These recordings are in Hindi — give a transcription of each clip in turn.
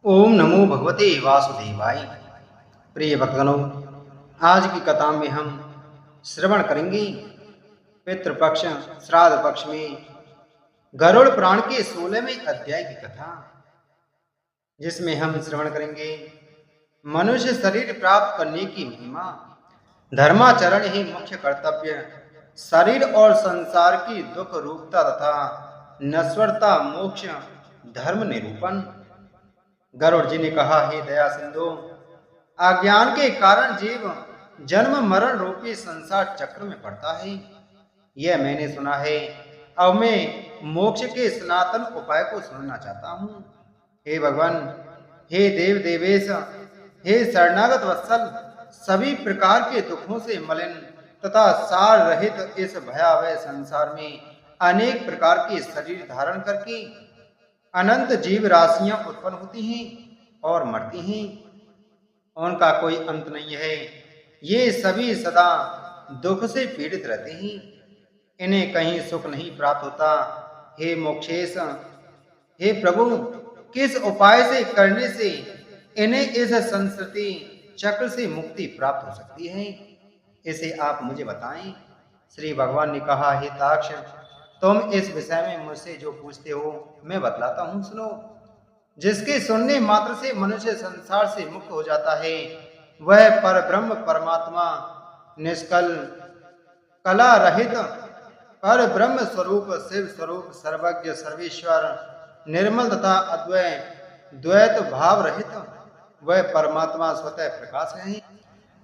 ओम नमो भगवते वासुदेवाय। प्रिय भक्तगणों, आज की कथा में हम श्रवण करेंगे पितृपक्ष श्राद्ध पक्ष में गरुड़ पुराण के 16वें अध्याय की कथा, जिसमें हम श्रवण करेंगे मनुष्य शरीर प्राप्त करने की महिमा। धर्माचरण ही मुख्य कर्तव्य। शरीर और संसार की दुख रूपता तथा नश्वरता मोक्ष धर्म निरूपण। गरुड़ जी ने कहा, हे दया सिंधु, अज्ञान के कारण जीव जन्म मरण रूपी संसार चक्र में पड़ता है, यह मैंने सुना है। अब मैं मोक्ष के सनातन उपाय को सुनना चाहता हूँ। हे भगवान, हे देव देवेश, हे शरणागत वत्सल, सभी प्रकार के दुखों से मलिन तथा सार रहित इस भयावह संसार में अनेक प्रकार के शरीर धारण करके अनंत जीव राशियां उत्पन्न होती हैं और मरती हैं, उनका कोई अंत नहीं है। ये सभी सदा दुख से पीड़ित रहते हैं, इन्हें कहीं सुख नहीं प्राप्त होता। हे मोक्षेश, हे प्रभु, किस उपाय से करने से इन्हें इस संस्कृति चक्र से मुक्ति प्राप्त हो सकती है, इसे आप मुझे बताएं। श्री भगवान ने कहा, हे ताक्ष, तुम इस विषय में मुझसे जो पूछते हो मैं बतलाता हूं, सुनो। जिसके सुनने मात्र से मनुष्य संसार से मुक्त हो जाता है, वह पर ब्रह्म परमात्मा निष्कल कला रहित पर ब्रह्म स्वरूप शिव स्वरूप सर्वज्ञ सर्वेश्वर निर्मल तथा अद्वय द्वैत भाव रहित वह परमात्मा स्वतः प्रकाश है।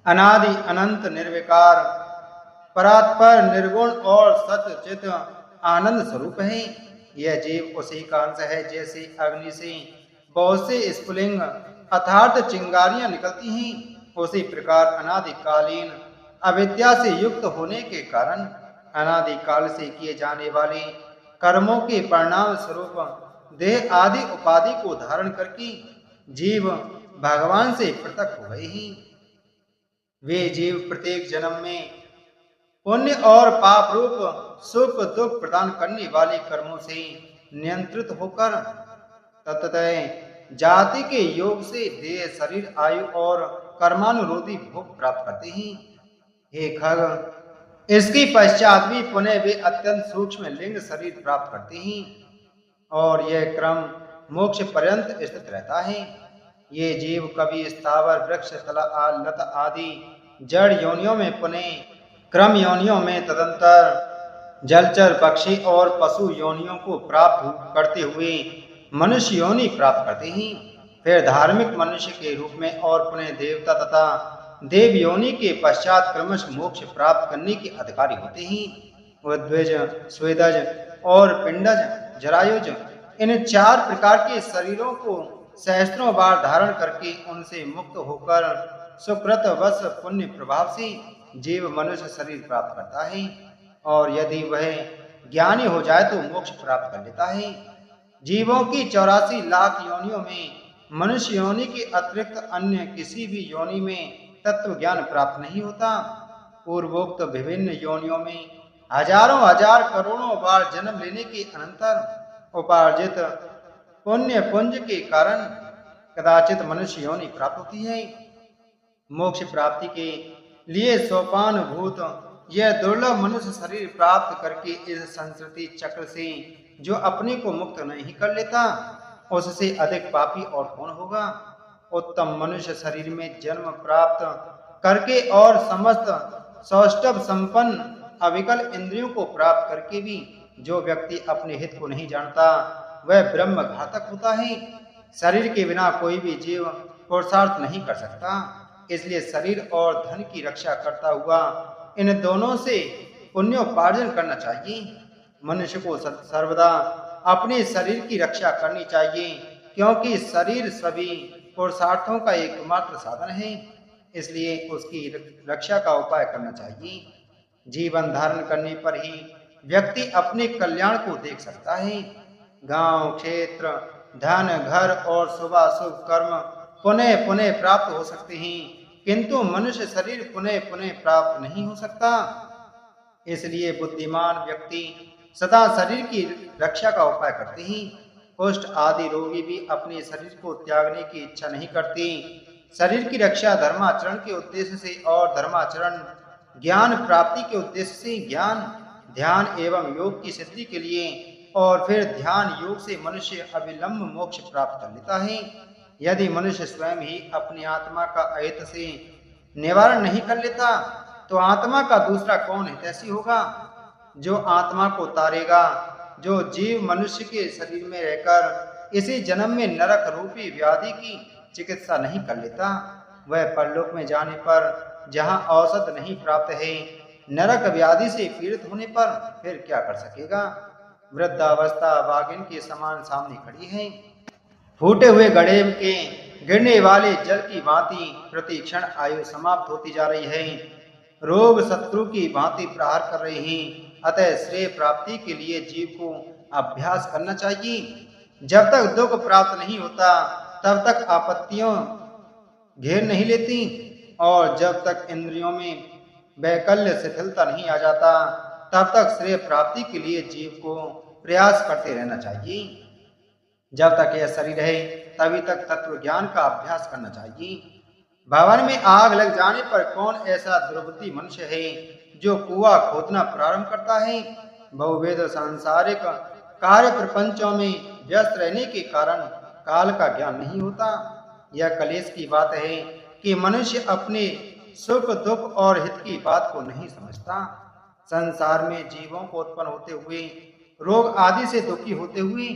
अनादि अनंत निर्विकार परात्पर निर्गुण और सत्य चित आनंद स्वरूप है। यह जीव उसी का अंश है। जैसे अग्नि से बहुत से स्फुलिंग अर्थात चिंगारियां निकलती हैं, उसी प्रकार अनादिकालीन अविद्या से युक्त होने के कारण अनादिकाल से किए जाने वाले कर्मों के परिणाम स्वरूप देह आदि उपाधि को धारण करके जीव भगवान से पृथक हो गए हैं। वे जीव प्रत्येक जन्म में पुण्य और पाप रूप सुख दुख प्रदान करने वाले कर्मों से नियंत्रित होकर तत्तः जाति के योग से देह शरीर आयु और कर्मानुरोधी भोग प्राप्त करते हैं। हे खग, इसके पश्चात भी पुनः वे अत्यंत सूक्ष्म लिंग शरीर प्राप्त करते हैं और यह क्रम मोक्ष पर्यंत स्थित रहता है। ये जीव कभी स्थावर वृक्ष लता आदि जड़ योनियों में, पुनः क्रम योनियों में, तदंतर जलचर पक्षी और पशु योनियों को प्राप्त करते हुए मनुष्य योनि प्राप्त करते हैं। फिर धार्मिक मनुष्य के रूप में और पुनः देवता तथा देव योनि के पश्चात क्रमश मोक्ष प्राप्त करने के अधिकारी होते हैं। उद्विज, स्वेदज और पिंडज जरायुज, इन चार प्रकार के शरीरों को सहस्त्रों बार धारण करके उनसे मुक्त होकर सुकृत वश पुण्य प्रभाव से जीव मनुष्य शरीर प्राप्त करता है और यदि वह ज्ञानी हो जाए तो मोक्ष प्राप्त कर लेता है। जीवों की 84 लाख योनियों में मनुष्य योनि के अतिरिक्त अन्य किसी भी योनि में तत्व ज्ञान प्राप्त नहीं होता। पूर्वोक्त विभिन्न योनियों में हजारों हजार करोड़ों बार जन्म लेने के अनंतर उपार्जित पुण्य पुंज के कारण कदाचित मनुष्य योनि प्राप्त होती है। मोक्ष प्राप्ति के लिए सोपान भूत यह दुर्लभ मनुष्य शरीर प्राप्त करके इस संस्कृति चक्र से जो अपने को मुक्त नहीं कर लेता, उससे अधिक पापी और कौन होगा। उत्तम मनुष्य शरीर में जन्म प्राप्त करके और समस्त सौष्ठव संपन्न अविकल इंद्रियों को प्राप्त करके भी जो व्यक्ति अपने हित को नहीं जानता, वह ब्रह्म घातक होता है। शरीर के बिना कोई भी जीव पुरुषार्थ नहीं कर सकता, इसलिए शरीर और धन की रक्षा करता हुआ इन दोनों से पुण्योपार्जन करना चाहिए। मनुष्य को सर्वदा अपने शरीर की रक्षा करनी चाहिए, क्योंकि शरीर सभी पुरुषार्थों का एकमात्र साधन है, इसलिए उसकी रक्षा का उपाय करना चाहिए। जीवन धारण करने पर ही व्यक्ति अपने कल्याण को देख सकता है। गांव, क्षेत्र, धन, घर और शुभाशुभ कर्म पुनः पुनः प्राप्त हो सकते हैं, किंतु मनुष्य शरीर पुनः पुनः प्राप्त नहीं हो सकता। इसलिए बुद्धिमान व्यक्ति सदा शरीर की रक्षा का उपाय करते हैं। कुष्ठ आदि रोगी भी अपने शरीर को त्यागने की इच्छा नहीं करते। शरीर की रक्षा धर्माचरण के उद्देश्य से और धर्माचरण ज्ञान प्राप्ति के उद्देश्य से ज्ञान, ध्यान एवं योग की सिद्धि के लिए और फिर ध्यान योग से मनुष्य अविलंब मोक्ष प्राप्त कर लेता है। यदि मनुष्य स्वयं ही अपनी आत्मा का अहित से निवारण नहीं कर लेता तो आत्मा का दूसरा कौन हितैषी होगा जो आत्मा को तारेगा। जो जीव मनुष्य के शरीर में रहकर इसी जन्म में नरक रूपी व्याधि की चिकित्सा नहीं कर लेता, वह परलोक में जाने पर जहां औषध नहीं प्राप्त है, नरक व्याधि से पीड़ित होने पर फिर क्या कर सकेगा। वृद्धावस्था वागिन के समान सामने खड़ी है। फूटे हुए घड़े के गिरने वाले जल की भांति प्रति क्षण आयु समाप्त होती जा रही है। रोग शत्रु की भांति प्रहार कर रहे हैं। अतः श्रेय प्राप्ति के लिए जीव को अभ्यास करना चाहिए। जब तक दुख प्राप्त नहीं होता तब तक आपत्तियों घेर नहीं लेती और जब तक इंद्रियों में वैकल्य शिथिलता नहीं आ जाता तब तक श्रेय प्राप्ति के लिए जीव को प्रयास करते रहना चाहिए। जब तक यह शरीर है तभी तक तत्व ज्ञान का अभ्यास करना चाहिए। भवन में आग लग जाने पर कौन ऐसा दुर्बुद्धि मनुष्य है जो कुआं खोदना प्रारंभ करता है। बहुवेद सांसारिक कार्य प्रपंचों में व्यस्त रहने के कारण काल का ज्ञान नहीं होता। यह कलेश की बात है कि मनुष्य अपने सुख दुख और हित की बात को नहीं समझता। संसार में जीवों को उत्पन्न होते हुए, रोग आदि से दुखी होते हुए,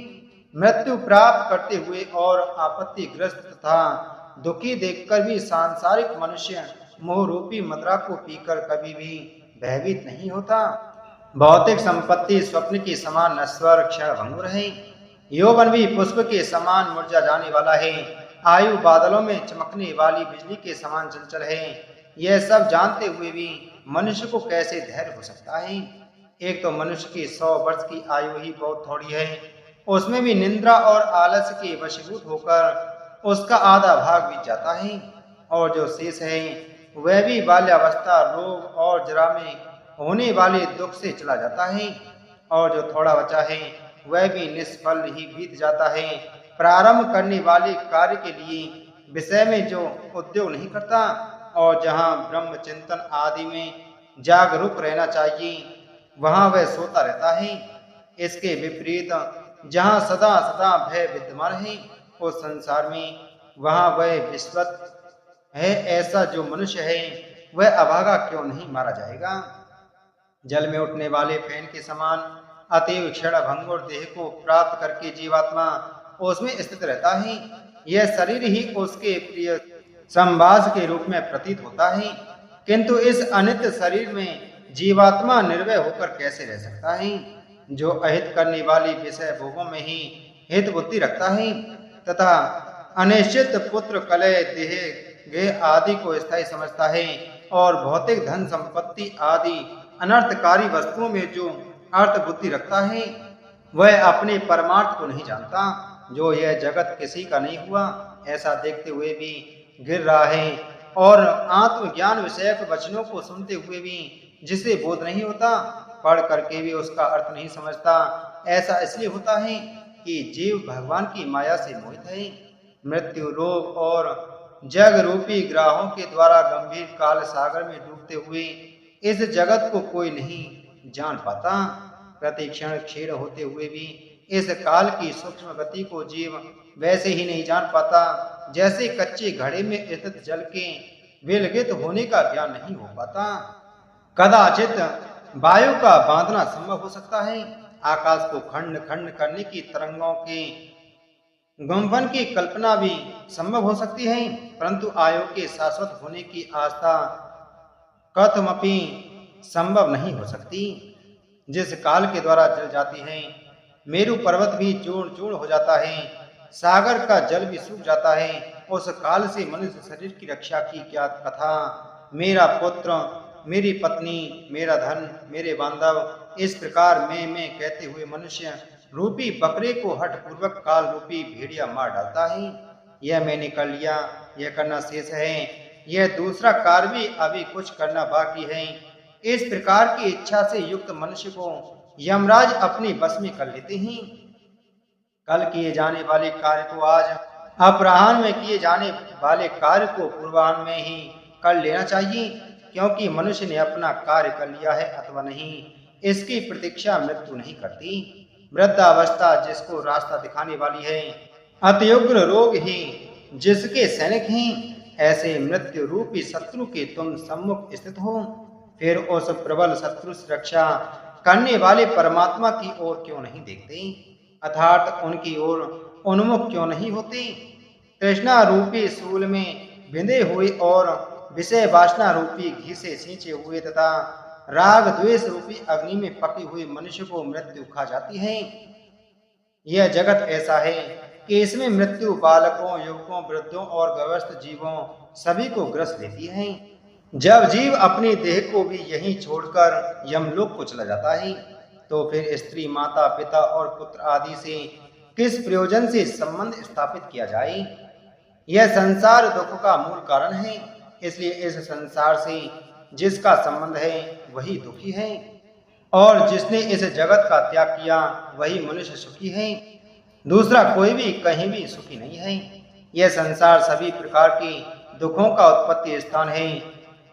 मृत्यु प्राप्त करते हुए और आपत्तिग्रस्त तथा दुखी देखकर भी सांसारिक मनुष्य मोह रूपी मदिरा को पीकर कभी भी भयभीत नहीं होता। भौतिक संपत्ति स्वप्न के समान नश्वर क्षण भंगुर है। यौवन भी पुष्प के समान मुरझा जाने वाला है। आयु बादलों में चमकने वाली बिजली के समान चंचल है। यह सब जानते हुए भी मनुष्य को कैसे धैर्य हो सकता है। एक तो मनुष्य की 100 वर्ष की आयु ही बहुत थोड़ी है, उसमें भी निंद्रा और आलस्य के वशीभूत होकर उसका आधा भाग बीत जाता है और जो शेष है वह भी बाल्यावस्था, रोग और जरा में होने वाले दुख से चला जाता है और जो थोड़ा बचा है वह भी निष्फल ही बीत जाता है। प्रारंभ करने वाले कार्य के लिए विषय में जो उद्योग नहीं करता और जहाँ ब्रह्म चिंतन आदि में जागरूक रहना चाहिए वहां वह सोता रहता है। इसके विपरीत जहाँ सदा सदा भय विद्यमान है उस संसार में वहां वह विश्वत है। ऐसा जो मनुष्य है वह अभागा क्यों नहीं मारा जाएगा। जल में उठने वाले फैन के समान अतीव क्षण भंगुर देह को प्राप्त करके जीवात्मा उसमें स्थित रहता है। यह शरीर ही उसके प्रिय संवास के रूप में प्रतीत होता है, किंतु इस अनित्य शरीर में जीवात्मा निर्भय होकर कैसे रह सकता है। जो अहित करने वाली विषय भोगों में ही हित बुद्धि रखता है तथा अनिश्चित पुत्र कलय देह गेह आदि को स्थायी समझता है और भौतिक धन संपत्ति आदि अनर्थकारी वस्तुओं में जो अर्थ बुद्धि रखता है वह अपने परमार्थ को नहीं जानता। जो यह जगत किसी का नहीं हुआ ऐसा देखते हुए भी गिर रहा है और आत्मज्ञान विषयक वचनों को सुनते हुए भी जिसे बोध नहीं होता, पढ़ करके भी उसका अर्थ नहीं समझता। ऐसा इसलिए होता है कि जीव भगवान की माया से मोहित है। मृत्यु, रोग और जग रूपी ग्राहों के द्वारा गंभीर काल सागर में डूबते हुए इस जगत को कोई नहीं जान पाता। प्रतिक्षण क्षीण होते हुए भी इस काल की सूक्ष्म गति को जीव वैसे ही नहीं जान पाता जैसे कच्चे घड़े में स्थित जल के विलगित होने का ज्ञान नहीं हो पाता। कदाचित वायु का बांधना संभव हो सकता है, आकाश को खंड खंड करने की तरंगों के गुंफन की कल्पना भी संभव हो सकती है, परंतु आयु के शाश्वत होने की आस्था कथमपि संभव नहीं हो सकती। जिस काल के द्वारा जल जाती है, मेरु पर्वत भी चूर्ण चूर्ण हो जाता है, सागर का जल भी सूख जाता है, उस काल से मनुष्य शरीर की रक्षा की क्या कथा। मेरा पुत्र, मेरी पत्नी, मेरा धन, मेरे बांधव, इस प्रकार मैं कहते हुए मनुष्य रूपी बकरे को हठ पूर्वक काल रूपी भेड़िया मार डालता है। यह मैंने कर लिया, यह करना शेष है, यह दूसरा कार्य भी अभी कुछ करना बाकी है। इस प्रकार की इच्छा से युक्त मनुष्य को यमराज अपने बस में कर लेते हैं। कल किए जाने वाले कार्य को आज, अपराह्न में किए जाने वाले कार्य को पूर्वाह्न में ही कर लेना चाहिए, क्योंकि मनुष्य ने अपना कार्य कर लिया है अथवा नहीं, इसकी प्रतीक्षा मृत्यु नहीं करती। वृद्धावस्था जिसको रास्ता दिखाने वाली है, अत्युग्र रोग ही जिसके सैनिक हैं, ऐसे मृत्यु रूपी शत्रु के तुम सम्मुख स्थित हो, फिर उस प्रबल शत्रु से रक्षा करने वाले परमात्मा की ओर क्यों नहीं देखते, अर्थात उनकी ओर उन्मुख क्यों नहीं होते। तृष्णा रूपी सूल में बिंधे हुए और विषय वासना रूपी घी से सींचे हुए तथा राग द्वेष रूपी अग्नि में पके हुए मनुष्य को मृत्यु खा जाती है। यह जगत ऐसा है कि इसमें मृत्यु बालकों, युवकों, वृद्धों और गृहस्थ जीवों सभी को ग्रस्त लेती है। जब जीव अपनी देह को भी यहीं छोड़कर यमलोक को चला जाता है, तो फिर स्त्री, माता, पिता और पुत्र आदि से किस प्रयोजन से संबंध स्थापित किया जाए। यह संसार दुख का मूल कारण है, इसलिए इस संसार से जिसका संबंध है वही दुखी है, और जिसने इस जगत का त्याग किया वही मनुष्य सुखी है। दूसरा कोई भी कहीं भी सुखी नहीं है। यह संसार सभी प्रकार के दुखों का उत्पत्ति स्थान है,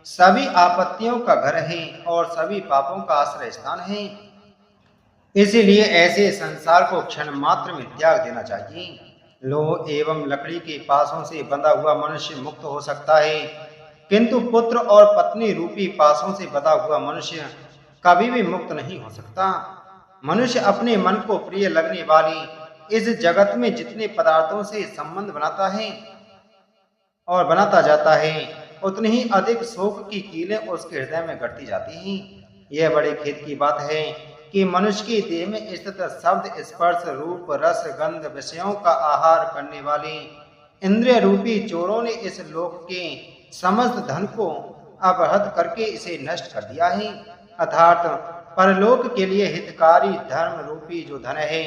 सभी आपत्तियों का घर है और सभी पापों का आश्रय स्थान है। इसीलिए ऐसे संसार को क्षण मात्र में त्याग देना चाहिए। लोह एवं लकड़ी के पासों से बंधा हुआ मनुष्य मुक्त हो सकता है, किंतु पुत्र और पत्नी रूपी पासों से बंधा हुआ मनुष्य कभी भी मुक्त नहीं हो सकता। मनुष्य अपने मन को प्रिय लगने वाली इस जगत में जितने पदार्थों से संबंध बनाता है और बनाता जाता है, उतनी ही अधिक शोक की कीलें उसके हृदय में गढ़ती जाती हैं। यह बड़े खेद की बात है कि मनुष्य की देह में स्थित शब्द, स्पर्श, रूप, रस, गंध विषयों का आहार करने वाले इंद्रिय रूपी चोरों ने इस लोक के समस्त धन को अपहृत करके इसे नष्ट कर दिया है, अर्थात परलोक के लिए हितकारी धर्म रूपी जो धन है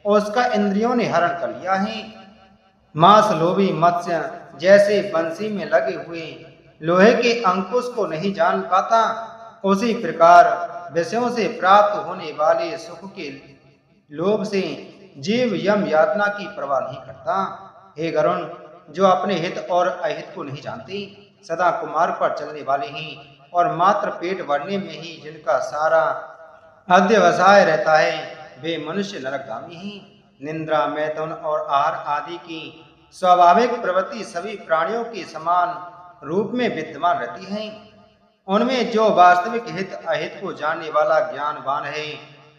उसका इंद्रियों ने हरण कर लिया है। मांस लोभी मत्स्य जैसे बंसी में लगे हुए लोहे के अंकुश को नहीं जान पाता, उसी प्रकार विषयों से प्राप्त होने वाले सुख के लोभ से जीव यम यातना की परवाह नहीं करता। हे गरुण, जो अपने हित और अहित को नहीं जानते, सदा कुमार पर चलने वाले हैं और मात्र पेट भरने में ही जिनका सारा अध्यवसाय रहता है, वे मनुष्य नरकगामी हैं। निंद्रा, मैथुन और आहार आदि की स्वाभाविक प्रवृत्ति सभी प्राणियों के समान रूप में विद्यमान रहती है। उनमें जो वास्तविक हित अहित को जानने वाला ज्ञानवान है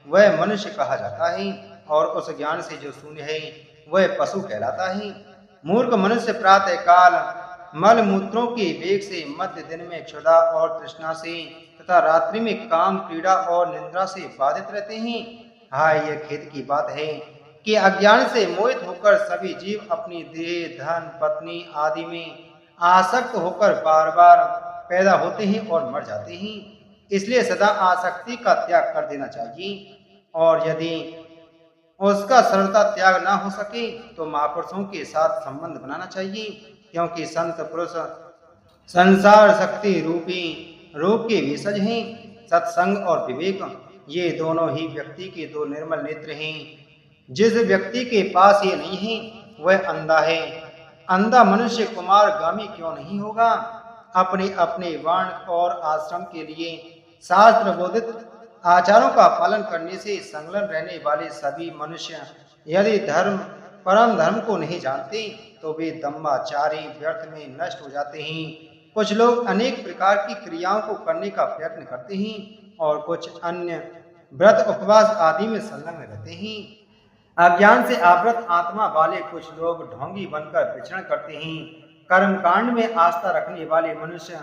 वह मनुष्य कहा जाता है, और उस ज्ञान से जो शून्य है वह पशु कहलाता है। मूर्ख मनुष्य प्रातः काल मल मूत्रों के वेग से, मध्य दिन में क्षुधा और तृष्णा से तथा रात्रि में काम, क्रीड़ा और निद्रा से बाधित रहते हैं। हाय, यह खेद की बात है कि अज्ञान से मोहित होकर सभी जीव अपनी देह, धन, पत्नी आदि में आसक्त होकर बार बार पैदा होते हैं और मर जाते हैं। इसलिए सदा आसक्ति का त्याग कर देना चाहिए, और यदि उसका सरलता त्याग ना हो सके तो महापुरुषों के साथ संबंध बनाना चाहिए, क्योंकि संत पुरुष संसार शक्ति रूपी रूप के भेषज हैं। सत्संग और विवेक, ये दोनों ही व्यक्ति के दो निर्मल नेत्र हैं। जिस व्यक्ति के पास ये नहीं है वह अंधा है। अंधा मनुष्य कुमार गामी क्यों नहीं होगा। अपने अपने वर्ण और आश्रम के लिए शास्त्र बोधित आचारों का पालन करने से संलग्न रहने वाले सभी मनुष्य यदि परम धर्म को नहीं जानते तो वे दम्भाचारी व्यर्थ में नष्ट हो जाते हैं। कुछ लोग अनेक प्रकार की क्रियाओं को करने का प्रयत्न करते हैं और कुछ अन्य व्रत, उपवास आदि में संलग्न रहते हैं। अज्ञान से आवृत आत्मा वाले कुछ लोग ढोंगी बनकर विचरण करते हैं। कर्मकांड में आस्था रखने वाले मनुष्य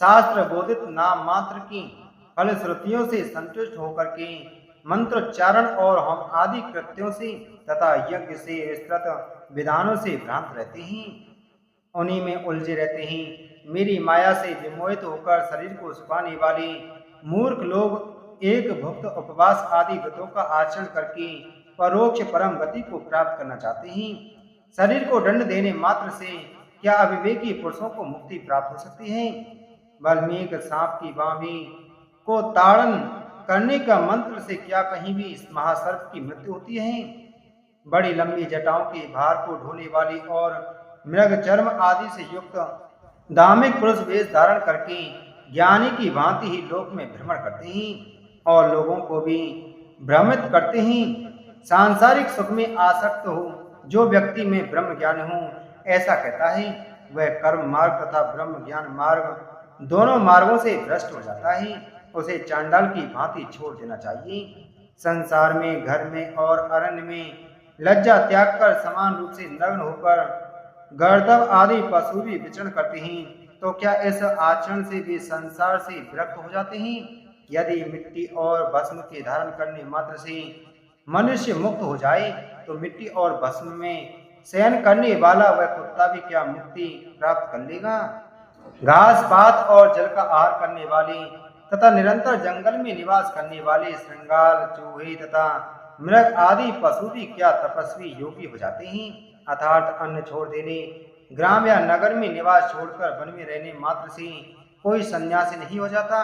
शास्त्र बोधित नाम मात्र की फलश्रुतियों से संतुष्ट होकर के मंत्रोच्चारण और होम आदि कृत्यों से तथा यज्ञ से विस्तृत विधानों से भ्रांत रहते हैं, उन्हीं में उलझे रहते हैं। मेरी माया से विमोहित होकर शरीर को सुखाने वाले मूर्ख लोग एक भुक्त, उपवास आदि व्रतों का आचरण करके परोक्ष परम गति को प्राप्त करना चाहते हैं। शरीर को दंड देने मात्र से क्या अविवेकी पुरुषों को मुक्ति प्राप्त हो सकती है। वाल्मीकि सांप की बांभी को ताड़न करने का मंत्र से क्या कहीं भी इस महासर्प की मृत्यु होती है। बड़ी लंबी जटाओं के भार को ढोने वाली और मृग चर्म आदि से युक्त धार्मिक पुरुष वेश धारण करके ज्ञानी की भांति ही लोक में भ्रमण करते हैं और लोगों को भी भ्रमित करते हैं। सांसारिक सुख में आसक्त हो जो व्यक्ति में ब्रह्म ज्ञान हो ऐसा कहता है, वह कर्म मार्ग तथा ब्रह्म ज्ञान मार्ग दोनों मार्गों से भ्रष्ट हो जाता है। उसे चांडाल की भांति छोड़ देना चाहिए। संसार में, घर में और अरण्य में लज्जा त्याग कर समान रूप से नग्न होकर गर्दभ आदि पशु भी विचरण करते हैं, तो क्या इस आचरण से भी संसार से विरक्त हो जाते हैं? यदि मिट्टी और भस्म के धारण करने मात्र से मनुष्य मुक्त हो जाए तो मिट्टी और भस्म में शयन करने वाला वह कुत्ता भी क्या मुक्ति प्राप्त कर लेगा? घास पात और जल का आहार करने वाले तथा निरंतर जंगल में निवास करने वाले श्रृंगार, चूहे तथा मृग आदि पशु भी क्या तपस्वी योगी हो जाते हैं? अर्थात अन्न छोड़ देने, ग्राम या नगर में निवास छोड़कर वन में रहने मात्र से कोई सन्यासी नहीं हो जाता।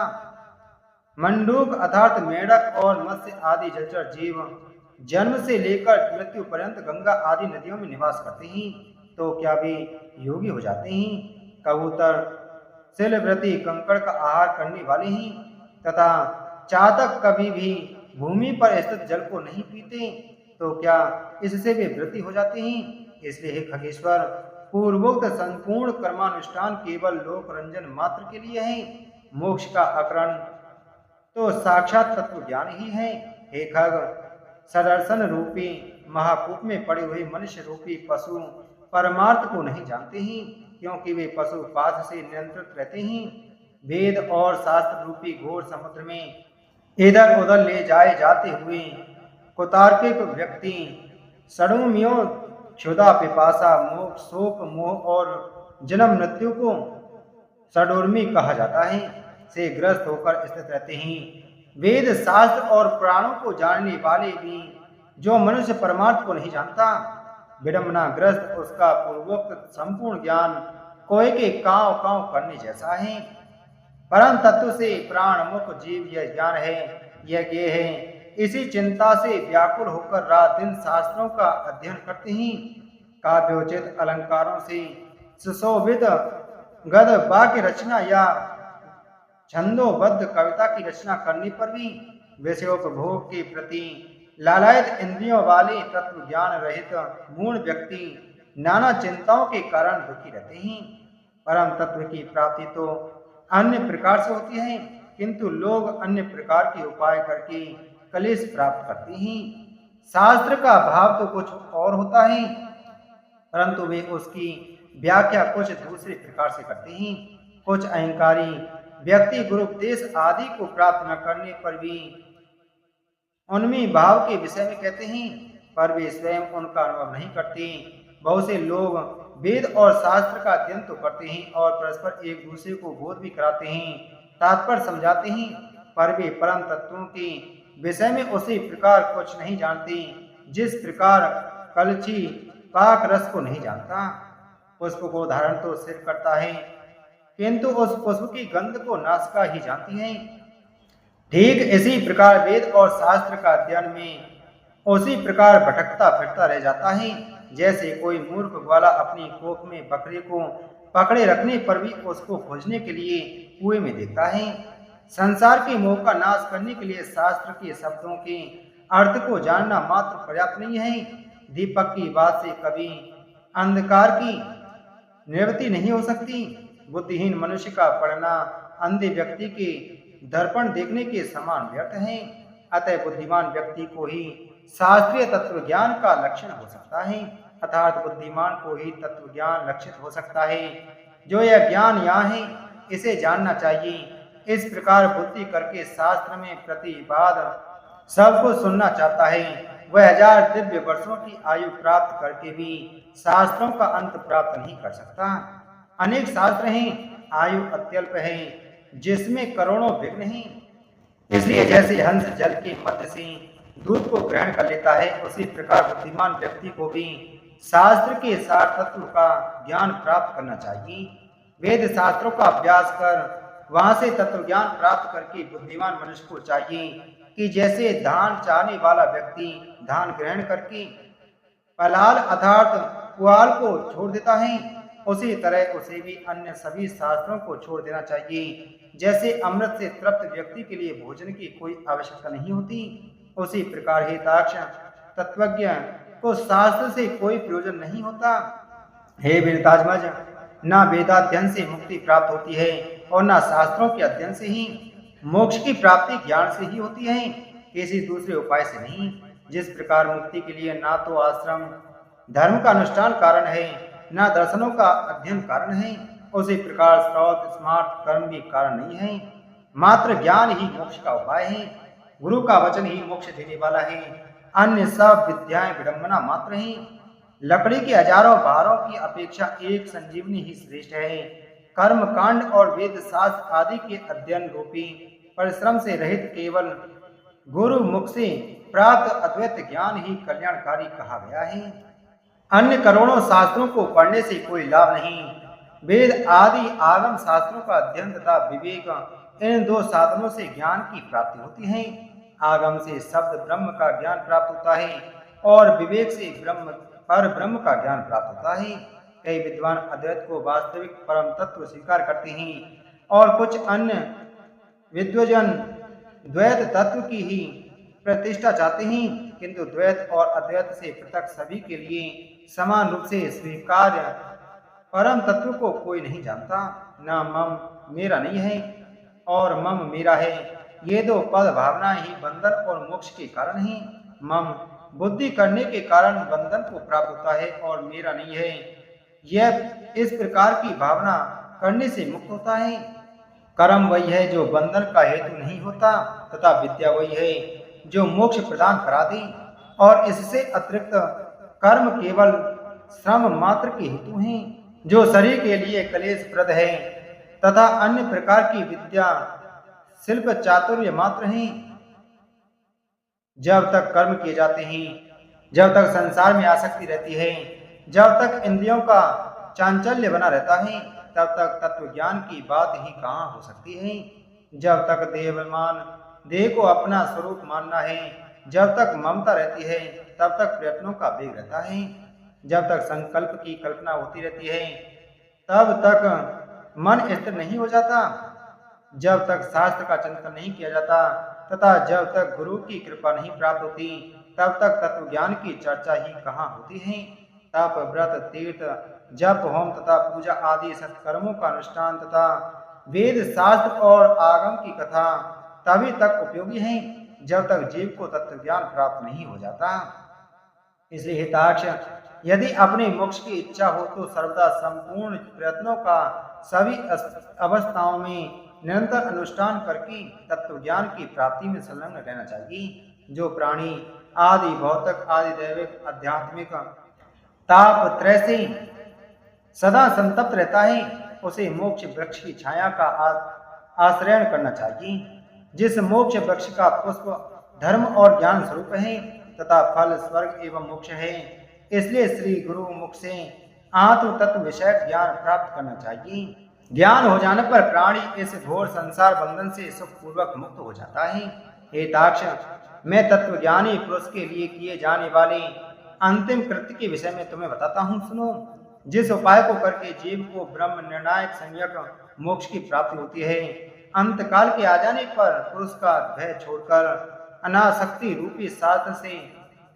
मंडूक अर्थात मेढक और मत्स्य आदि जलचर जीव जन्म से लेकर मृत्यु पर्यंत गंगा आदि नदियों में निवास करते हैं, तो क्या वे योगी हो जाते हैं? कबूतर शैलव्रती कंकड़ का आहार करने वाले हैं तथा चातक कभी भी भूमि पर स्थित जल को नहीं पीते, तो क्या इससे वे व्रती हो जाते हैं? इसलिए हे खगेश्वर, पूर्वोक्त संपूर्ण कर्मानुष्ठान केवल लोक रंजन मात्र के लिए है। मोक्ष का अकरण तो साक्षात तत्व ज्ञान ही है। हे खग, सदर्शन रूपी महाकूप में पड़े हुए मनुष्य रूपी पशु परमार्थ को नहीं जानते हैं, क्योंकि वे पशु पाश से नियंत्रित रहते हैं। वेद और शास्त्र रूपी घोर समुद्र में इधर उधर ले जाए जाते हुए कुतार्किक व्यक्ति सड़ुमियों क्षुधा, पिपासा, मोक्ष, शोक, मोह और जन्म मृत्यु को सडोर्मी कहा जाता है से ग्रस्त होकर स्थित रहते हैं। वेद शास्त्र और पुराणों को जानने वाले भी जो मनुष्य परमार्थ को नहीं जानता, विडम्बना ग्रस्त उसका पूर्वोक्त संपूर्ण ज्ञान कोय के कांव कांव करने जैसा है। परम तत्व से प्राण मुख जीव यह ज्ञान है, यह ज्ञेय है। इसी चिंता से व्याकुल होकर रात दिन शास्त्रों का अध्ययन करते हैं। काव्योचित अलंकारों से सुशोभित गद्य वाक्य रचना या छंदोबद्ध कविता की रचना करने पर भी विषयोपभोग के प्रति लालायत इंद्रियों वाले तत्व ज्ञान रहित मूढ़ व्यक्ति नाना चिंताओं के कारण दुखी रहते हैं। परम तत्व की प्राप्ति तो अन्य प्रकार से होती है, किंतु लोग अन्य प्रकार के उपाय करके कलेश प्राप्त करते हैं। शास्त्र का भाव तो कुछ और होता है, परंतु वे उसकी व्याख्या कुछ दूसरे प्रकार से करते हैं। कुछ अहंकारी व्यक्ति गुरुपदेश आदि को प्राप्त न करने पर भी उनमें भाव के विषय में कहते हैं, पर वे स्वयं उनका अनुभव नहीं करते। बहुत से लोग वेद और शास्त्र का अध्ययन तो करते हैं और परस्पर एक दूसरे को बोध भी कराते हैं, तात्पर्य समझाते हैं, पर वे परम तत्वों के विषय में उसी प्रकार कुछ नहीं जानते जिस प्रकार कलछी पाक रस को नहीं जानता। पुष्प को धारण तो सिर करता है, किंतु उस पुष्प की गंध को नासिका ही जानती है। ठीक इसी प्रकार वेद और शास्त्र का अध्ययन में उसी प्रकार भटकता फिरता रह जाता है, जैसे कोई मूर्ख ग्वाला अपनी कोख में बकरे को पकड़े रखने पर भी उसको खोजने के लिए कुएं में देखता है। संसार के मोह का नाश करने के लिए शास्त्र के शब्दों के अर्थ को जानना मात्र पर्याप्त नहीं है। दीपक की बात से कभी अंधकार की निवृत्ति नहीं हो सकती। बुद्धिहीन मनुष्य का पढ़ना अंधे व्यक्ति के दर्पण देखने के समान व्यर्थ है। अतः बुद्धिमान व्यक्ति को ही शास्त्रीय तत्व ज्ञान का लक्षण हो सकता है, अर्थात बुद्धिमान को ही तत्व ज्ञान लक्षित हो सकता है। जो यह ज्ञान यहाँ है इसे जानना चाहिए। इस प्रकार बुद्धि करके शास्त्र में प्रतिवाद सबको सुनना चाहता है, वह 1000 दिव्य वर्षों की आयु प्राप्त करके भी शास्त्रों का अंत प्राप्त नहीं कर सकता। अनेक शास्त्र हैं, आयु अत्यल्प है, जिसमें करोड़ों विघ्न हैं। इसलिए जैसे हंस जल के मध्य से दूध को ग्रहण कर लेता है, उसी प्रकार बुद्धिमान व्यक्ति को भी शास्त्र के सार तत्व का ज्ञान प्राप्त करना चाहिए। वेद शास्त्रों का अभ्यास कर वहां से तत्व ज्ञान प्राप्त करके बुद्धिमान मनुष्य को चाहिए कि जैसे धान चाहने वाला व्यक्ति धान ग्रहण करके पलाल अर्थात पुआल को छोड़ देता है, उसी तरह उसे भी अन्य सभी शास्त्रों को छोड़ देना चाहिए। जैसे अमृत से तृप्त व्यक्ति के लिए भोजन की कोई आवश्यकता नहीं होती, उसी प्रकार हिताक्ष तत्वज्ञ को शास्त्र से कोई प्रयोजन नहीं होता। हे विरताजमज, न वेदाध्ययन से मुक्ति प्राप्त होती है और न शास्त्रों के अध्ययन से ही। मोक्ष की प्राप्ति ज्ञान से ही होती है, किसी दूसरे उपाय से नहीं। जिस प्रकार मुक्ति के लिए ना तो आश्रम धर्म का अनुष्ठान कारण है, न दर्शनों का अध्ययन कारण है, उसी प्रकार श्रौत स्मार्ट कर्म भी कारण नहीं है। मात्र ज्ञान ही मोक्ष का उपाय है। गुरु का वचन ही मोक्ष देने वाला है, अन्य सब विद्याएं विडंबना मात्र हैं। लकड़ी के हजारों बहारों की अपेक्षा एक संजीवनी ही श्रेष्ठ है। कर्म कांड और वेद शास्त्र आदि के अध्ययन रूपी परिश्रम से रहित केवल गुरु मुख से प्राप्त अद्वैत ज्ञान ही कल्याणकारी कहा गया है। अन्य करोड़ों शास्त्रों को पढ़ने से कोई लाभ नहीं। वेद आदि आगम शास्त्रों का अध्ययन तथा विवेक, इन दो साधनों से ज्ञान की प्राप्ति होती है। आगम से शब्द ब्रह्म का ज्ञान प्राप्त होता है और विवेक से पर ब्रह्म का ज्ञान प्राप्त होता है। कई विद्वान अद्वैत को वास्तविक परम तत्व स्वीकार करते हैं और कुछ अन्य विद्वजन द्वैत तत्व की ही प्रतिष्ठा चाहते हैं, किंतु द्वैत और अद्वैत से पृथक सभी के लिए समान रूप से स्वीकार्य परम तत्व को कोई नहीं जानता। न मम मेरा नहीं है और मम मेरा है, ये दो पद भावना ही बंधन और मोक्ष के कारण हैं। मम बुद्धि करने के कारण बंधन को प्राप्त होता है और मेरा नहीं है, यह इस प्रकार की भावना करने से मुक्त होता है। कर्म वही है जो बंधन का हेतु नहीं होता तथा विद्या वही है जो मोक्ष प्रदान करा दे, और इससे अतिरिक्त कर्म केवल श्रम मात्र के हेतु हैं जो शरीर के लिए क्लेशप्रद है, तथा अन्य प्रकार की विद्या शिल्प चातुर्य मात्र हैं। जब तक कर्म किए जाते हैं, जब तक संसार में आसक्ति रहती है, जब तक इंद्रियों का चांचल्य बना रहता है, तब तक तत्व ज्ञान की बात ही कहाँ हो सकती है। जब तक देह को अपना स्वरूप मानना है, जब तक ममता रहती है, तब तक प्रयत्नों का वेग रहता है। जब तक संकल्प की कल्पना होती रहती है, तब तक मन स्थिर नहीं हो जाता। जब तक शास्त्र का चिंतन नहीं किया जाता तथा जब तक गुरु की कृपा नहीं प्राप्त होती, तब तक तत्व ज्ञान की चर्चा ही कहाँ होती है। तप, व्रत, तीर्थ, जप, होम तथा पूजा आदि सत्कर्मों का अनुष्ठान तथा वेद शास्त्र और आगम की कथा तभी तक उपयोगी है जब तक जीव को तत्व ज्ञान प्राप्त नहीं हो जाता। इसलिए हिताक्ष, यदि अपने मोक्ष की इच्छा हो तो सर्वदा संपूर्ण प्रयत्नों का सभी अवस्थाओं में निरंतर अनुष्ठान करके तत्व ज्ञान की प्राप्ति में संलग्न रहना चाहिए। जो प्राणी आदि भौतिक आदि दैविक आध्यात्मिक ताप त्रय से सदा संतप्त रहता है, उसे मोक्ष वृक्ष की छाया का आश्रय करना चाहिए। जिस मोक्ष वृक्ष का पुष्प धर्म और ज्ञान स्वरूप है तथा फल स्वर्ग एवं मोक्ष है, इसलिए श्री गुरु मुख से आत्म तत्व विषय ज्ञान प्राप्त करना चाहिए। ज्ञान हो जाने पर प्राणी इस घोर संसार बंधन से सुखपूर्वक मुक्त हो जाता है। हे ताक्ष, मैं तत्वज्ञानी पुरुष के लिए किए जाने वाले अंतिम कृत्य के विषय में तुम्हें बताता हूँ, सुनो। जिस उपाय को करके जीव को ब्रह्म निर्णायक संयक मोक्ष की प्राप्ति होती है, अंतकाल के आ जाने पर पुरुष का भय छोड़कर अनासक्ति रूपी शास्त्र से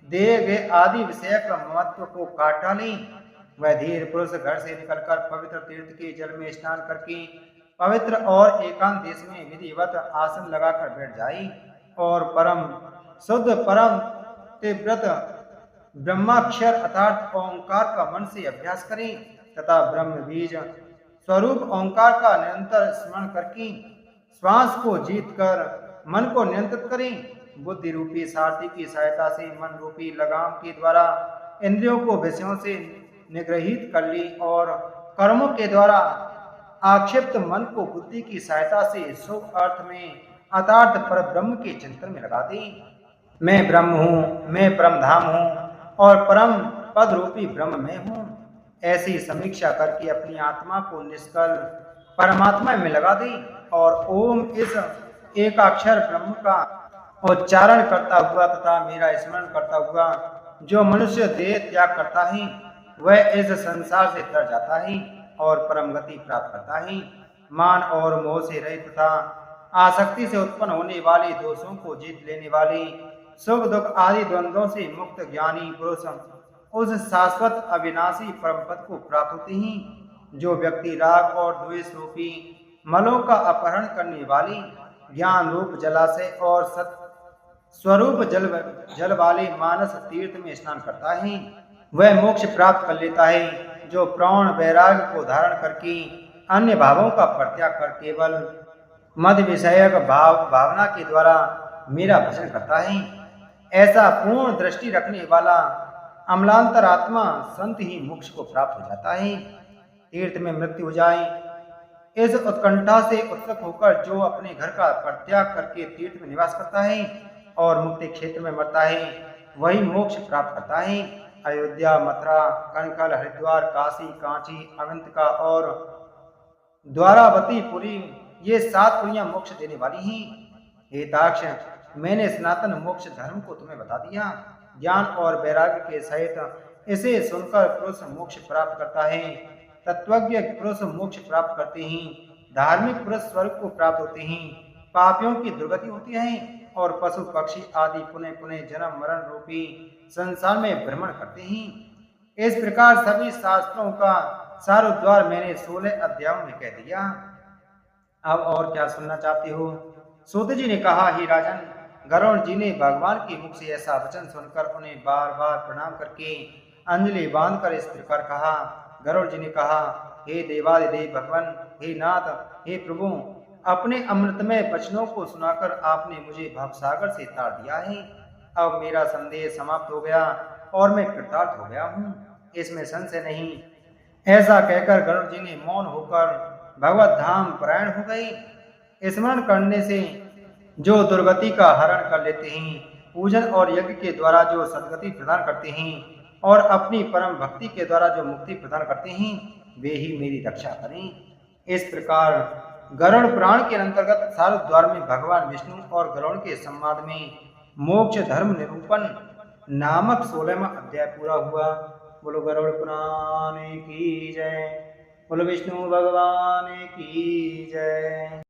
दिए गए आदि विषयक महत्व को काट डाले, वह धीर पुरुष घर से निकलकर पवित्र तीर्थ के जल में स्नान करके पवित्र और एकांत देश में विधिवत आसन लगाकर बैठ जाए और परम शुद्ध परम तीव्रत ब्रह्माक्षर अर्थात ओंकार का मन से अभ्यास करें तथा ब्रह्म बीज स्वरूप ओंकार का निरंतर स्मरण करके श्वास को जीत कर मन को नियंत्रित करें। बुद्धि रूपी सारथी की सहायता से मन रूपी लगाम के द्वारा इंद्रियों को विषयों से निग्रहित कर ली और कर्मों के द्वारा आक्षिप्त मन को बुद्धि की सहायता से शुभ अर्थ में अर्थात पर ब्रह्म के चिंतन में लगा दी। मैं ब्रह्म हूँ, मैं परम धाम हूँ और परम पद रूपी ब्रह्म में हूँ। ऐसी समीक्षा करके अपनी आत्मा को निष्कल परमात्मा में लगा दी और ओम इस एकाक्षर ब्रह्म का उच्चारण करता हुआ तथा मेरा स्मरण करता हुआ जो मनुष्य देह त्याग करता है वह इस संसार से तर जाता है और परम गति प्राप्त करता है। मान और मोह से रहित तथा आसक्ति से उत्पन्न होने वाले दोषों को जीत लेने वाले सुख दुख आदि द्वंद्वों से मुक्त ज्ञानी पुरुष उस शाश्वत अविनाशी परम पद को प्राप्त होते हैं। जो व्यक्ति राग और द्वेष रूपी मलों का अपहरण करने वाली ज्ञान रूप जलाशय और सत स्वरूप जल वाले मानस तीर्थ में स्नान करता है वह मोक्ष प्राप्त कर लेता है। जो प्राण वैराग्य को धारण करके अन्य भावों का परित्याग कर केवल मद विषयक भावना के द्वारा मेरा भजन करता है, ऐसा पूर्ण दृष्टि रखने वाला अमलांतरात्मा संत ही मोक्ष को प्राप्त हो जाता है। तीर्थ में मृत्यु हो जाए इस उत्कंठा से उत्सुक होकर जो अपने घर का परित्याग करके तीर्थ में निवास करता है और मुक्ति क्षेत्र में मरता है वही मोक्ष प्राप्त करता है। अयोध्या, मथुरा, कनकल, हरिद्वार, काशी, कांची, अवंतिका और द्वारावती पुरी ये 7 पुरियां मोक्ष देने वाली हैं। हे दाक्ष, मैंने सनातन मोक्ष धर्म को तुम्हें बता दिया। ज्ञान और वैराग्य के सहित इसे सुनकर पुरुष मोक्ष प्राप्त करता है। तत्वज्ञ पुरुष मोक्ष प्राप्त करते हैं। धार्मिक पुरुष स्वर्ग को प्राप्त होते हैं। पापियों की दुर्गति होती है और पशु पक्षी आदि पुनः पुनः जन्म मरण रूपी संसार में भ्रमण करते हैं। इस प्रकार सभी शास्त्रों का सारोद्धार मैंने 16 अध्यायों में कह दिया। अब और क्या सुनना चाहते हो? सूत जी ने कहा, हे राजन, गरुड़ जी ने भगवान के मुख से ऐसा वचन सुनकर उन्हें बार बार प्रणाम करके अंजलि बांधकर इस प्रकार कहा। गरुड़ जी ने कहा, हे देवादिदेव भगवान, हे नाथ, हे प्रभु, अपने अमृतमय वचनों को सुनाकर आपने मुझे भवसागर से तार दिया है। अब मेरा संदेह समाप्त हो गया और मैं कृतार्थ हो गया हूँ, इसमें संशय नहीं। ऐसा कहकर गरुड़ जी ने मौन होकर भगवत धाम परायण हो गए। स्मरण करने से जो दुर्गति का हरण कर लेते हैं, पूजन और यज्ञ के द्वारा जो सद्गति प्रदान करते हैं और अपनी परम भक्ति के द्वारा जो मुक्ति प्रदान करते हैं, वे ही मेरी रक्षा करें। इस प्रकार गरुड़ पुराण के अंतर्गत सारोद्धार में भगवान विष्णु और गरुड़ के संवाद में मोक्ष धर्म निरूपण नामक 16वां अध्याय पूरा हुआ। बोलो गरुड़ पुराण की जय। बोलो विष्णु भगवान की जय।